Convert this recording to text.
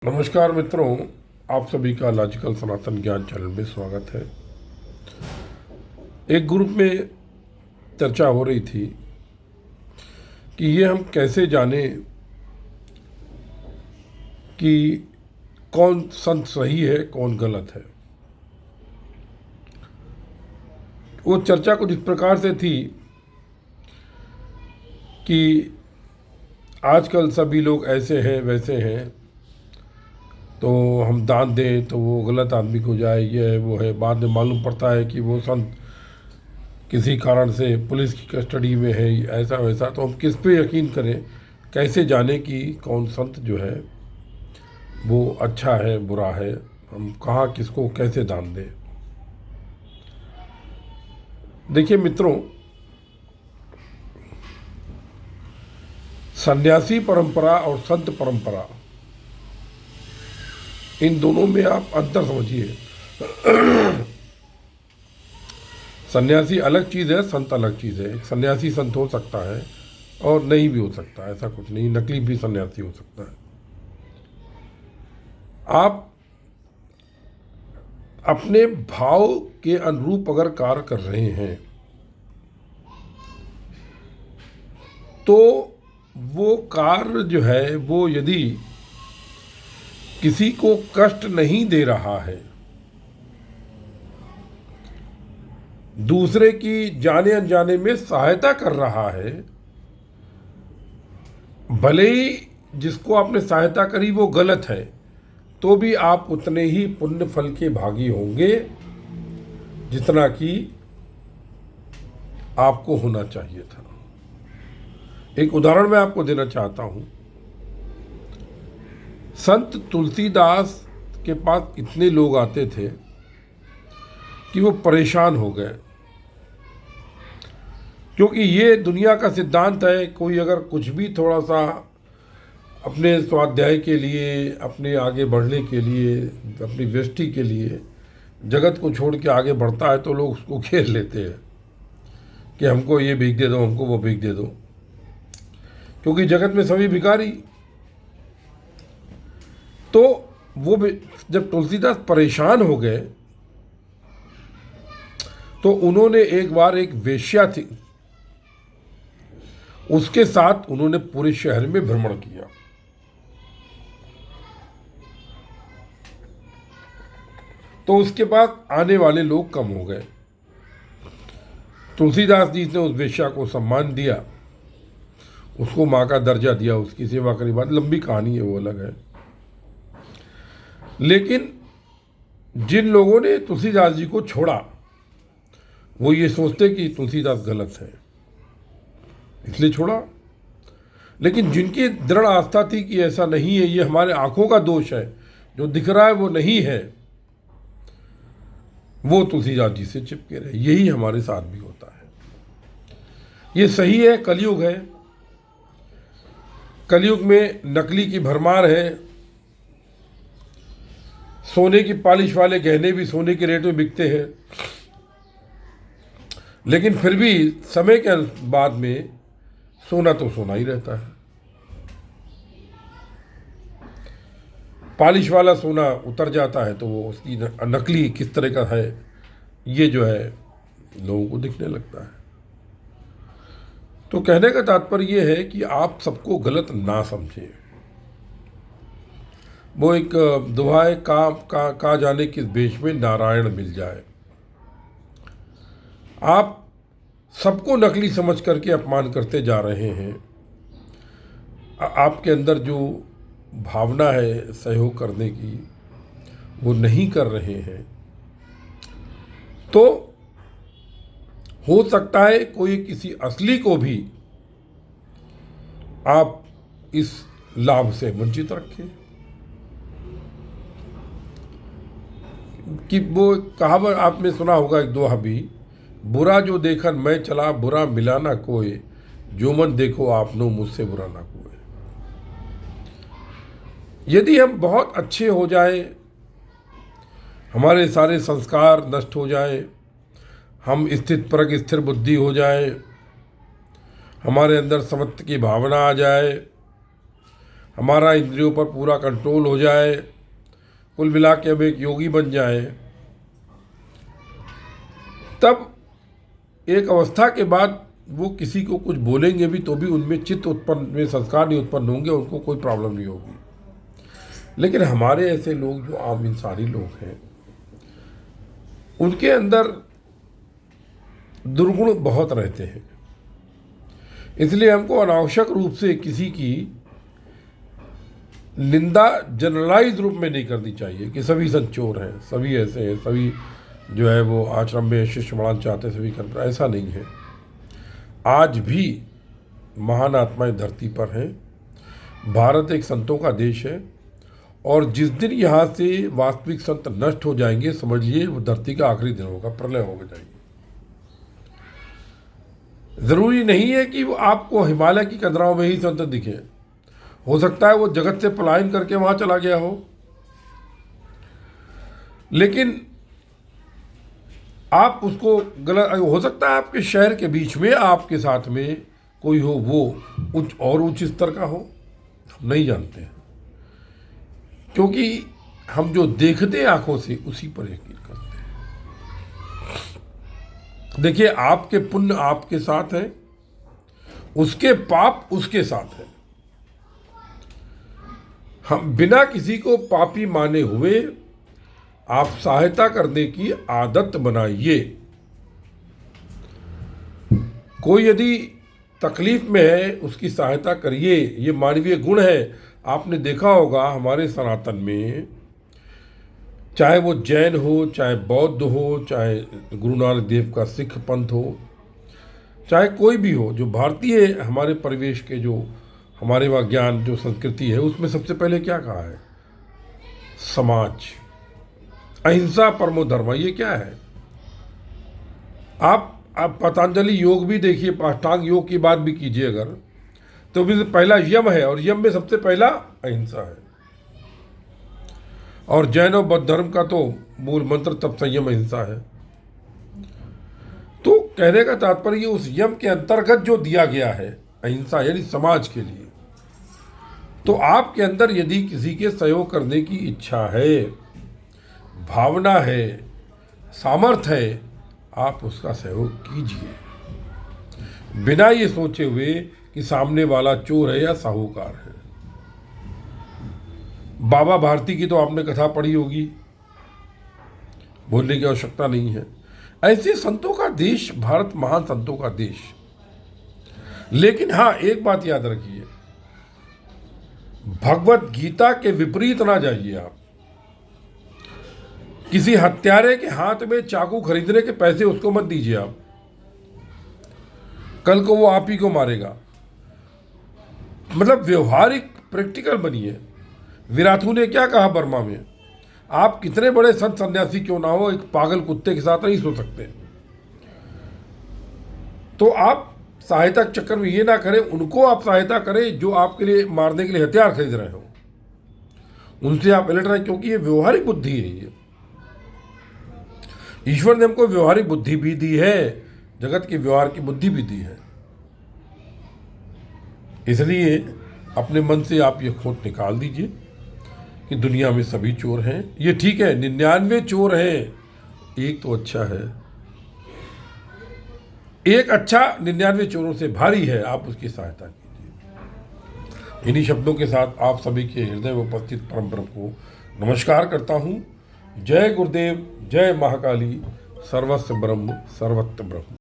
नमस्कार मित्रों, आप सभी का लॉजिकल सनातन ज्ञान चैनल में स्वागत है। एक ग्रुप में चर्चा हो रही थी कि ये हम कैसे जाने कि कौन संत सही है कौन गलत है। वो चर्चा कुछ इस प्रकार से थी कि आजकल सभी लोग ऐसे हैं वैसे हैं, तो हम दान दें तो वो गलत आदमी को जाए, ये है वो है। बाद में मालूम पड़ता है कि वो संत किसी कारण से पुलिस की कस्टडी में है, ऐसा वैसा। तो हम किस पे यकीन करें, कैसे जाने कि कौन संत जो है वो अच्छा है बुरा है, हम कहाँ किसको कैसे दान दें। देखिए मित्रों, सन्यासी परंपरा और संत परंपरा, इन दोनों में आप अंतर समझिए। सन्यासी अलग चीज़ है, संत अलग चीज़ है। एक सन्यासी संत हो सकता है और नहीं भी हो सकता, ऐसा कुछ नहीं, नकली भी सन्यासी हो सकता है। आप अपने भाव के अनुरूप अगर कार्य कर रहे हैं तो वो कार्य जो है वो यदि किसी को कष्ट नहीं दे रहा है, दूसरे की जाने अनजाने में सहायता कर रहा है, भले ही जिसको आपने सहायता करी वो गलत है, तो भी आप उतने ही पुण्य फल के भागी होंगे जितना कि आपको होना चाहिए था। एक उदाहरण मैं आपको देना चाहता हूं। संत तुलसीदास के पास इतने लोग आते थे कि वो परेशान हो गए, क्योंकि ये दुनिया का सिद्धांत है, कोई अगर कुछ भी थोड़ा सा अपने स्वाध्याय के लिए, अपने आगे बढ़ने के लिए, अपनी व्यष्टि के लिए जगत को छोड़ के आगे बढ़ता है तो लोग उसको घेर लेते हैं कि हमको ये भीख दे दो, हमको वो भीख दे दो, क्योंकि जगत में सभी भिखारी। तो वो जब तुलसीदास परेशान हो गए तो उन्होंने एक बार एक वेश्या थी, उसके साथ उन्होंने पूरे शहर में भ्रमण किया। तो उसके बाद आने वाले लोग कम हो गए। तुलसीदास जी ने उस वेश्या को सम्मान दिया, उसको माँ का दर्जा दिया, उसकी सेवा करी। बात लंबी कहानी है, वो अलग है। लेकिन जिन लोगों ने तुलसीदास जी को छोड़ा वो ये सोचते कि तुलसीदास गलत है इसलिए छोड़ा। लेकिन जिनकी दृढ़ आस्था थी कि ऐसा नहीं है, ये हमारे आंखों का दोष है, जो दिख रहा है वो नहीं है, वो तुलसीदास जी से चिपके रहे। यही हमारे साथ भी होता है। ये सही है, कलयुग है। कलयुग में नकली की भरमार है। सोने की पॉलिश वाले गहने भी सोने के रेट में बिकते हैं, लेकिन फिर भी समय के बाद में सोना तो सोना ही रहता है। पॉलिश वाला सोना उतर जाता है तो वो उसकी नकली किस तरह का है ये जो है लोगों को दिखने लगता है। तो कहने का तात्पर्य ये है कि आप सबको गलत ना समझें। वो एक दुआ है, का जाने किस भेष में नारायण मिल जाए। आप सबको नकली समझ करके अपमान करते जा रहे हैं। आपके अंदर जो भावना है सहयोग करने की वो नहीं कर रहे हैं, तो हो सकता है कोई किसी असली को भी आप इस लाभ से वंचित रखें। कि वो कहावत आपने सुना होगा, एक दोहा भी, बुरा जो देखन मैं चला बुरा मिला ना कोई, जो मन देखो आपनो मुझसे बुरा ना कोई। यदि हम बहुत अच्छे हो जाए, हमारे सारे संस्कार नष्ट हो जाए, हम स्थित परक स्थिर बुद्धि हो जाए, हमारे अंदर समत्व की भावना आ जाए, हमारा इंद्रियों पर पूरा कंट्रोल हो जाए, कुल मिला के हम एक योगी बन जाए, तब एक अवस्था के बाद वो किसी को कुछ बोलेंगे भी तो भी उनमें चित्त उत्पन्न में संस्कार नहीं उत्पन्न होंगे, उनको कोई प्रॉब्लम नहीं होगी। लेकिन हमारे ऐसे लोग जो आम इंसानी लोग हैं, उनके अंदर दुर्गुण बहुत रहते हैं। इसलिए हमको अनावश्यक रूप से किसी की निंदा जनरलाइज रूप में नहीं करनी चाहिए कि सभी संत चोर हैं, सभी ऐसे हैं, सभी जो है वो आश्रम में शिष्य बढ़ाना चाहते हैं, सभी कर, ऐसा नहीं है। आज भी महान आत्माएं धरती पर हैं। भारत एक संतों का देश है, और जिस दिन यहाँ से वास्तविक संत नष्ट हो जाएंगे, समझिए वो धरती का आखिरी दिन होगा, प्रलय हो जाएगी। जरूरी नहीं है कि वो आपको हिमालय की कंदराओं में ही संत दिखे, हो सकता है वो जगत से पलायन करके वहां चला गया हो। लेकिन आप उसको गलत, हो सकता है आपके शहर के बीच में आपके साथ में कोई हो, वो उच्च स्तर का हो, हम नहीं जानते हैं, क्योंकि हम जो देखते हैं आंखों से उसी पर यकीन करते हैं। देखिए, आपके पुण्य आपके साथ है, उसके पाप उसके साथ है। हम बिना किसी को पापी माने हुए आप सहायता करने की आदत बनाइए। कोई यदि तकलीफ में है उसकी सहायता करिए, ये मानवीय गुण है। आपने देखा होगा हमारे सनातन में, चाहे वो जैन हो, चाहे बौद्ध हो, चाहे गुरु नानक देव का सिख पंथ हो, चाहे कोई भी हो, जो भारतीय हमारे परिवेश के जो हमारे वहाँ ज्ञान जो संस्कृति है, उसमें सबसे पहले क्या कहा है? समाज, अहिंसा परमो धर्म। ये क्या है? आप पतंजलि योग भी देखिए, अष्टांग योग की बात भी कीजिए अगर, तो भी पहला यम है, और यम में सबसे पहला अहिंसा है। और जैन और बौद्ध धर्म का तो मूल मंत्र तब संयम अहिंसा है। तो कहने का तात्पर्य उस यम के अंतर्गत जो दिया गया है अहिंसा, यानी समाज के लिए, तो आपके अंदर यदि किसी के सहयोग करने की इच्छा है, भावना है, सामर्थ्य है, आप उसका सहयोग कीजिए, बिना ये सोचे हुए कि सामने वाला चोर है या साहूकार है। बाबा भारती की तो आपने कथा पढ़ी होगी, बोलने की आवश्यकता नहीं है। ऐसे संतों का देश भारत, महान संतों का देश। लेकिन हाँ, एक बात याद रखिए, भगवत गीता के विपरीत ना जाइए आप। किसी हत्यारे के हाथ में चाकू खरीदने के पैसे उसको मत दीजिए आप, कल को वो आप ही को मारेगा। मतलब व्यवहारिक, प्रैक्टिकल बनिए। विराथू ने क्या कहा बर्मा में, आप कितने बड़े संत सन्यासी क्यों ना हो, एक पागल कुत्ते के साथ नहीं सो सकते। तो आप सहायता के चक्कर में ये ना करें, उनको आप सहायता करें जो आपके लिए मारने के लिए हथियार खरीद रहे हो, उनसे आप अलर्ट रहें, क्योंकि ये व्यवहारिक बुद्धि है। ये ईश्वर ने हमको व्यवहारिक बुद्धि भी दी है, जगत के व्यवहार की बुद्धि भी दी है। इसलिए अपने मन से आप ये खोट निकाल दीजिए कि दुनिया में सभी चोर हैं। ये ठीक है, 99 चोर हैं, एक तो अच्छा है। एक अच्छा 99 चोरों से भारी है, आप उसकी सहायता कीजिए। इन्हीं शब्दों के साथ आप सभी के हृदय में उपस्थित परम ब्रह्म को नमस्कार करता हूँ। जय गुरुदेव, जय महाकाली, सर्वस्व ब्रह्म सर्वत्र ब्रह्म।